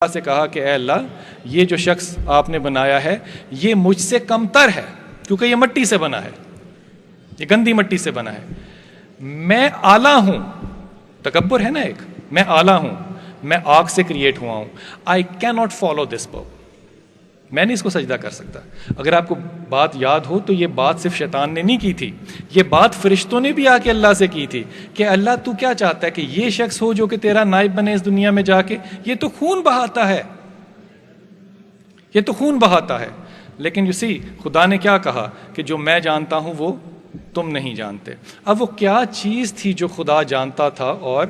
سے کہا کہ اے اللہ یہ جو شخص آپ نے بنایا ہے یہ مجھ سے کم تر ہے، کیونکہ یہ مٹی سے بنا ہے، یہ گندی مٹی سے بنا ہے، میں اعلیٰ ہوں، تکبر ہے نا ایک، میں اعلیٰ ہوں، میں آگ سے کریٹ ہوا ہوں، I can not follow this power, میں نہیں اس کو سجدہ کر سکتا۔ اگر آپ کو بات یاد ہو تو یہ بات صرف شیطان نے نہیں کی تھی، یہ بات فرشتوں نے بھی آ کے اللہ سے کی تھی کہ اللہ تو کیا چاہتا ہے کہ یہ شخص ہو جو کہ تیرا نائب بنے اس دنیا میں جا کے، یہ تو خون بہاتا ہے، یہ تو خون بہاتا ہے۔ لیکن خدا نے کیا کہا کہ جو میں جانتا ہوں وہ تم نہیں جانتے۔ اب وہ کیا چیز تھی جو خدا جانتا تھا اور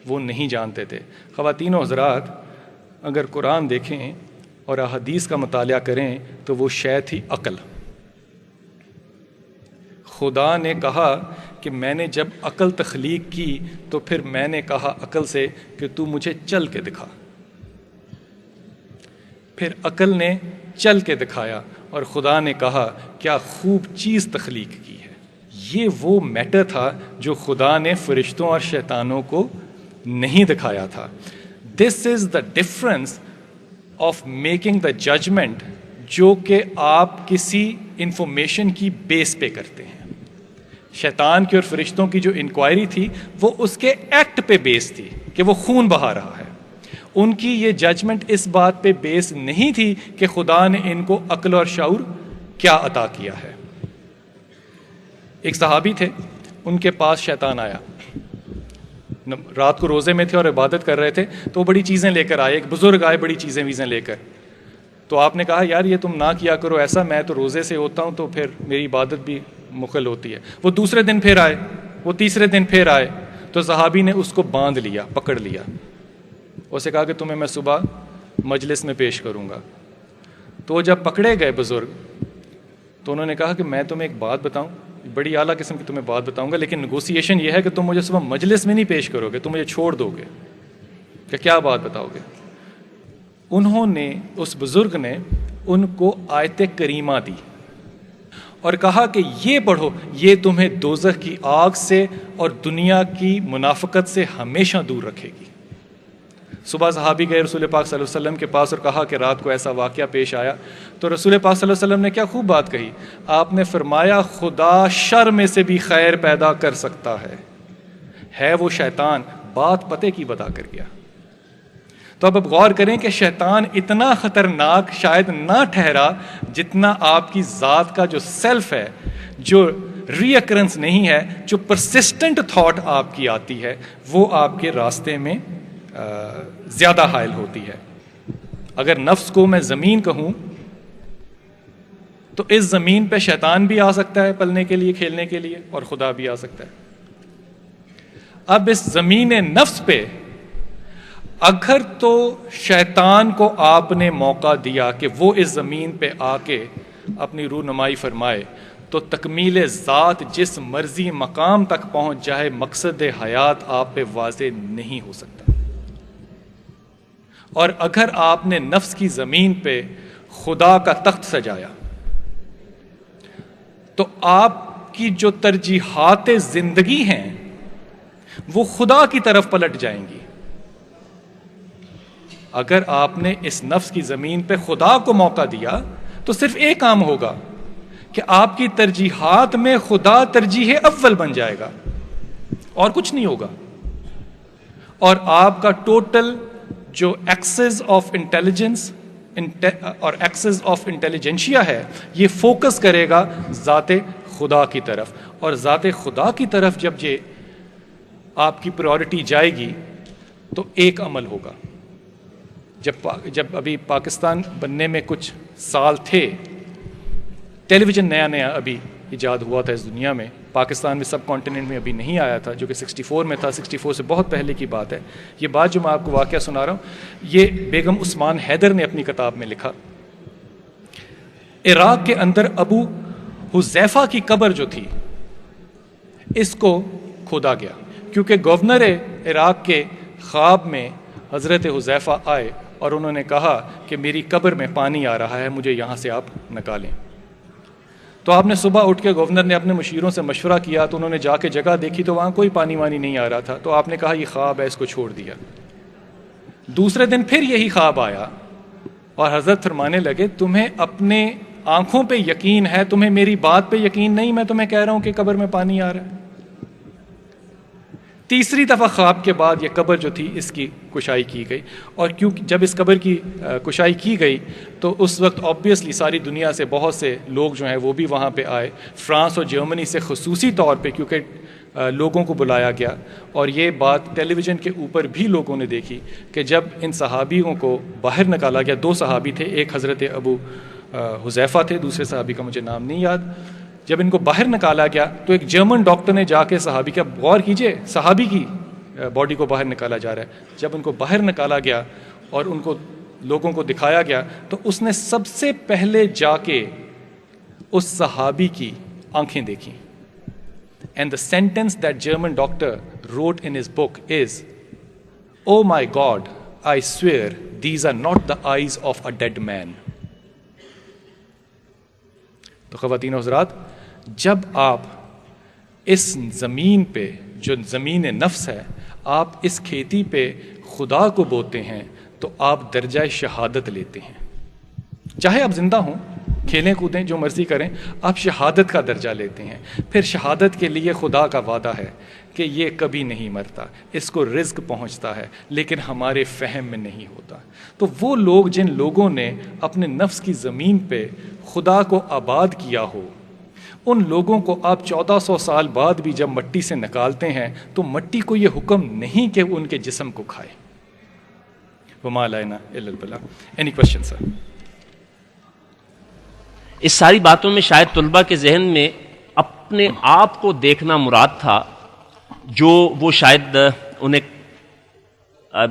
وہ نہیں جانتے تھے؟ خواتین و حضرات، اگر قرآن دیکھیں اور احادیث کا مطالعہ کریں تو وہ شے تھی عقل۔ خدا نے کہا کہ میں نے جب عقل تخلیق کی تو پھر میں نے کہا عقل سے کہ تو مجھے چل کے دکھا، پھر عقل نے چل کے دکھایا اور خدا نے کہا کیا خوب چیز تخلیق کی ہے۔ یہ وہ میٹر تھا جو خدا نے فرشتوں اور شیطانوں کو نہیں دکھایا تھا۔ This is the difference of making the judgement, جو کہ آپ کسی انفارمیشن کی بیس پہ کرتے ہیں۔ شیطان کی اور فرشتوں کی جو انکوائری تھی وہ اس کے ایکٹ پہ بیس تھی کہ وہ خون بہا رہا ہے، ان کی یہ ججمنٹ اس بات پہ بیس نہیں تھی کہ خدا نے ان کو عقل اور شعور کیا عطا کیا ہے۔ ایک صحابی تھے، ان کے پاس شیطان آیا، رات کو روزے میں تھے اور عبادت کر رہے تھے، تو وہ بڑی چیزیں لے کر آئے، ایک بزرگ آئے بڑی چیزیں ویزیں لے کر، تو آپ نے کہا یار یہ تم نہ کیا کرو ایسا، میں تو روزے سے ہوتا ہوں تو پھر میری عبادت بھی مخل ہوتی ہے۔ وہ دوسرے دن پھر آئے، وہ تیسرے دن پھر آئے، تو صحابی نے اس کو باندھ لیا، پکڑ لیا، اسے کہا کہ تمہیں میں صبح مجلس میں پیش کروں گا۔ تو وہ جب پکڑے گئے بزرگ تو انہوں نے کہا کہ میں تمہیں ایک بات بتاؤں، بڑی اعلیٰ قسم کی تمہیں بات بتاؤں گا، لیکن نیگوسیشن یہ ہے کہ تم مجھے صبح مجلس میں نہیں پیش کرو گے، تم مجھے چھوڑ دو گے۔ کہ کیا بات بتاؤ گے؟ انہوں نے، اس بزرگ نے ان کو آیت کریمہ دی اور کہا کہ یہ پڑھو، یہ تمہیں دوزخ کی آگ سے اور دنیا کی منافقت سے ہمیشہ دور رکھے گی۔ صبح صحابی گئے رسول پاک صلی اللہ علیہ وسلم کے پاس اور کہا کہ رات کو ایسا واقعہ پیش آیا، تو رسول پاک صلی اللہ علیہ وسلم نے کیا خوب بات کہی، آپ نے فرمایا خدا شر میں سے بھی خیر پیدا کر سکتا ہے وہ شیطان بات پتے کی بتا کر گیا۔ تو اب غور کریں کہ شیطان اتنا خطرناک شاید نہ ٹھہرا جتنا آپ کی ذات کا جو سیلف ہے، جو ری اکرنس نہیں ہے، جو پرسسٹنٹ تھاٹ آپ کی آتی ہے، وہ آپ کے راستے میں زیادہ حائل ہوتی ہے۔ اگر نفس کو میں زمین کہوں تو اس زمین پہ شیطان بھی آ سکتا ہے پلنے کے لیے، کھیلنے کے لیے، اور خدا بھی آ سکتا ہے۔ اب اس زمین نفس پہ اگر تو شیطان کو آپ نے موقع دیا کہ وہ اس زمین پہ آ کے اپنی رونمائی فرمائے، تو تکمیل ذات جس مرضی مقام تک پہنچ جائے، مقصد حیات آپ پہ واضح نہیں ہو سکتا۔ اور اگر آپ نے نفس کی زمین پہ خدا کا تخت سجایا تو آپ کی جو ترجیحات زندگی ہیں وہ خدا کی طرف پلٹ جائیں گی۔ اگر آپ نے اس نفس کی زمین پہ خدا کو موقع دیا تو صرف ایک کام ہوگا کہ آپ کی ترجیحات میں خدا ترجیح اول بن جائے گا اور کچھ نہیں ہوگا، اور آپ کا ٹوٹل جو ایکسس آف انٹیلیجنس اور ایکسس آف انٹیلیجنشیا ہے یہ فوکس کرے گا ذات خدا کی طرف، اور ذات خدا کی طرف جب یہ آپ کی پرائورٹی جائے گی تو ایک عمل ہوگا۔ جب ابھی پاکستان بننے میں کچھ سال تھے، ٹیلی ویژن نیا نیا ابھی ایجاد ہوا تھا اس دنیا میں، پاکستان میں سب کانٹیننٹ میں ابھی نہیں آیا تھا، جو کہ 64 میں تھا، 64 سے بہت پہلے کی بات ہے۔ یہ بات جو میں آپ کو واقعہ سنا رہا ہوں یہ بیگم عثمان حیدر نے اپنی کتاب میں لکھا۔ عراق کے اندر ابو حذیفہ کی قبر جو تھی اس کو کھودا گیا، کیونکہ گورنر عراق کے خواب میں حضرت حذیفہ آئے اور انہوں نے کہا کہ میری قبر میں پانی آ رہا ہے، مجھے یہاں سے آپ نکالیں۔ تو آپ نے صبح اٹھ کے گورنر نے اپنے مشیروں سے مشورہ کیا، تو انہوں نے جا کے جگہ دیکھی تو وہاں کوئی پانی وانی نہیں آ رہا تھا، تو آپ نے کہا یہ خواب ہے، اس کو چھوڑ دیا۔ دوسرے دن پھر یہی خواب آیا اور حضرت فرمانے لگے تمہیں اپنے آنکھوں پہ یقین ہے, تمہیں میری بات پہ یقین نہیں, میں تمہیں کہہ رہا ہوں کہ قبر میں پانی آ رہا ہے. تیسری دفعہ خواب کے بعد یہ قبر جو تھی اس کی کشائی کی گئی, اور کیونکہ جب اس قبر کی کشائی کی گئی تو اس وقت آبویسلی ساری دنیا سے بہت سے لوگ جو ہیں وہ بھی وہاں پہ آئے. فرانس اور جرمنی سے خصوصی طور پہ کیونکہ لوگوں کو بلایا گیا, اور یہ بات ٹیلی ویژن کے اوپر بھی لوگوں نے دیکھی کہ جب ان صحابیوں کو باہر نکالا گیا, 2 صحابی تھے, ایک حضرت ابو حذیفہ تھے, دوسرے صحابی کا مجھے نام نہیں یاد. جب ان کو باہر نکالا گیا تو ایک جرمن ڈاکٹر نے جا کے صحابی کا, غور کیجئے, صحابی کی باڈی کو باہر نکالا جا رہا ہے, جب ان کو باہر نکالا گیا اور ان کو لوگوں کو دکھایا گیا تو اس نے سب سے پہلے جا کے اس صحابی کی آنکھیں دیکھیں. And the sentence that German doctor wrote in his book is, "Oh my God, I swear these are not the eyes of a dead man." تو خواتین و حضرات, جب آپ اس زمین پہ جو زمین نفس ہے, آپ اس کھیتی پہ خدا کو بوتے ہیں تو آپ درجہ شہادت لیتے ہیں. چاہے آپ زندہ ہوں, کھیلیں کودیں, جو مرضی کریں, آپ شہادت کا درجہ لیتے ہیں. پھر شہادت کے لیے خدا کا وعدہ ہے کہ یہ کبھی نہیں مرتا, اس کو رزق پہنچتا ہے, لیکن ہمارے فہم میں نہیں ہوتا. تو وہ لوگ جن لوگوں نے اپنے نفس کی زمین پہ خدا کو آباد کیا ہو, ان لوگوں کو آپ 1400 سال بعد بھی جب مٹی سے نکالتے ہیں تو مٹی کو یہ حکم نہیں کہ ان کے جسم کو کھائے. وما علینا الا البلاغ. اینی کویسچن سر؟ اس ساری باتوں میں شاید طلباء کے ذہن میں اپنے آپ کو دیکھنا مراد تھا, جو وہ شاید انہیں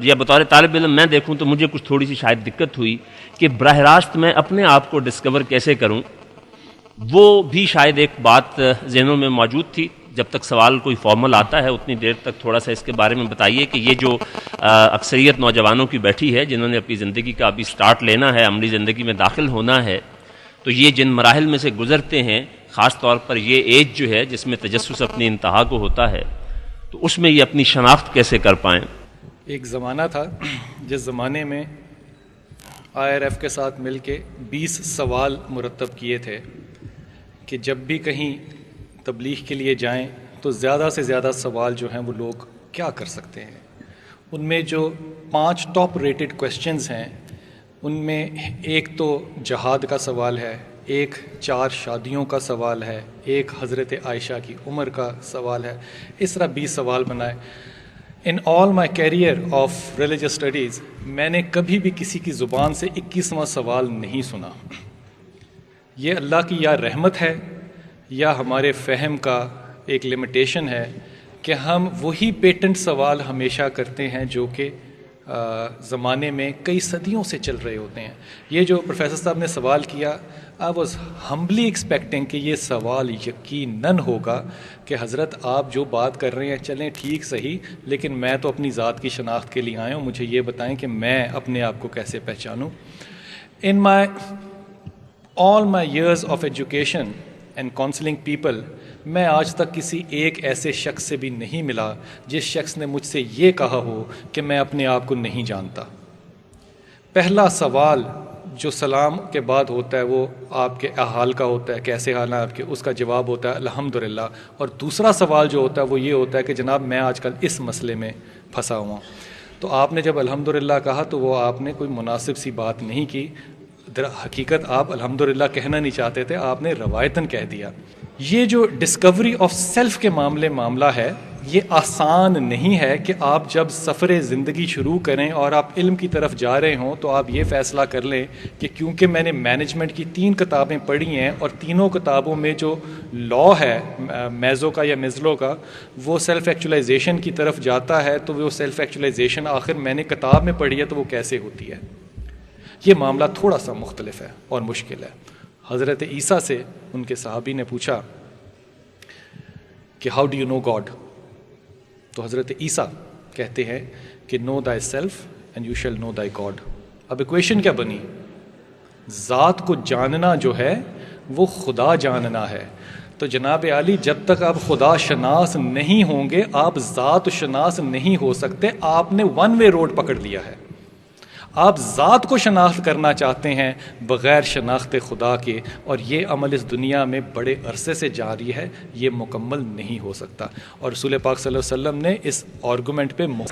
یا بطور طالب علم میں دیکھوں تو مجھے کچھ تھوڑی سی شاید دقت ہوئی کہ براہ راست میں اپنے آپ کو ڈسکور کیسے کروں. وہ بھی شاید ایک بات ذہنوں میں موجود تھی. جب تک سوال کوئی فارمل آتا ہے اتنی دیر تک تھوڑا سا اس کے بارے میں بتائیے کہ یہ جو اکثریت نوجوانوں کی بیٹھی ہے جنہوں نے اپنی زندگی کا ابھی سٹارٹ لینا ہے, عملی زندگی میں داخل ہونا ہے, تو یہ جن مراحل میں سے گزرتے ہیں, خاص طور پر یہ ایج جو ہے جس میں تجسس اپنی انتہا کو ہوتا ہے, تو اس میں یہ اپنی شناخت کیسے کر پائیں؟ ایک زمانہ تھا جس زمانے میں IRF کے ساتھ مل کے 20 سوال مرتب کیے تھے کہ جب بھی کہیں تبلیغ کے لیے جائیں تو زیادہ سے زیادہ سوال جو ہیں وہ لوگ کیا کر سکتے ہیں. ان میں جو 5 ٹاپ ریٹڈ کویسچنز ہیں, ان میں ایک تو جہاد کا سوال ہے, ایک 4 شادیوں کا سوال ہے, ایک حضرت عائشہ کی عمر کا سوال ہے. اس طرح 20 سوال بنائے. In all my career of religious studies میں نے کبھی بھی کسی کی زبان سے 21واں سوال نہیں سنا. یہ اللہ کی یا رحمت ہے یا ہمارے فہم کا ایک لمیٹیشن ہے کہ ہم وہی پیٹنٹ سوال ہمیشہ کرتے ہیں جو کہ زمانے میں کئی صدیوں سے چل رہے ہوتے ہیں. یہ جو پروفیسر صاحب نے سوال کیا, آئی واز ہمبلی ایکسپیکٹنگ کہ یہ سوال یقیناً ہوگا کہ حضرت آپ جو بات کر رہے ہیں چلیں ٹھیک صحیح, لیکن میں تو اپنی ذات کی شناخت کے لیے آیا ہوں, مجھے یہ بتائیں کہ میں اپنے آپ کو کیسے پہچانوں. In my all my years of education and counselling people, میں آج تک کسی ایک ایسے شخص سے بھی نہیں ملا جس شخص نے مجھ سے یہ کہا ہو کہ میں اپنے آپ کو نہیں جانتا. پہلا سوال جو سلام کے بعد ہوتا ہے وہ آپ کے حال کا ہوتا ہے, کیسے حال ہیں آپ کے, اس کا جواب ہوتا ہے الحمدللہ. اور دوسرا سوال جو ہوتا ہے وہ یہ ہوتا ہے کہ جناب میں آج کل اس مسئلے میں پھنسا ہوا ہوں. تو آپ نے جب الحمدللہ کہا تو وہ آپ نے کوئی مناسب سی بات نہیں کی. حقیقت آپ الحمدللہ کہنا نہیں چاہتے تھے, آپ نے روایتاً کہہ دیا. یہ جو ڈسکوری آف سیلف کے معاملہ ہے, یہ آسان نہیں ہے کہ آپ جب سفر زندگی شروع کریں اور آپ علم کی طرف جا رہے ہوں تو آپ یہ فیصلہ کر لیں کہ کیونکہ میں نے مینجمنٹ کی 3 کتابیں پڑھی ہیں اور تینوں کتابوں میں جو لا ہے میزو کا یا مزلو کا وہ سیلف ایکچولائزیشن کی طرف جاتا ہے, تو وہ سیلف ایکچولائزیشن آخر میں نے کتاب میں پڑھی ہے تو وہ کیسے ہوتی ہے. یہ معاملہ تھوڑا سا مختلف ہے اور مشکل ہے. حضرت عیسیٰ سے ان کے صحابی نے پوچھا کہ how do you know God, تو حضرت عیسیٰ کہتے ہیں کہ know thy self and you shall know thy God. اب ایکویشن کیا بنی؟ ذات کو جاننا جو ہے وہ خدا جاننا ہے. تو جناب عالی جب تک آپ خدا شناس نہیں ہوں گے آپ ذات شناس نہیں ہو سکتے. آپ نے 1 وے روڈ پکڑ لیا ہے. آپ ذات کو شناخت کرنا چاہتے ہیں بغیر شناخت خدا کے، اور یہ عمل اس دنیا میں بڑے عرصے سے جاری ہے، یہ مکمل نہیں ہو سکتا۔ اور رسول پاک صلی اللہ علیہ وسلم نے اس آرگومنٹ پہ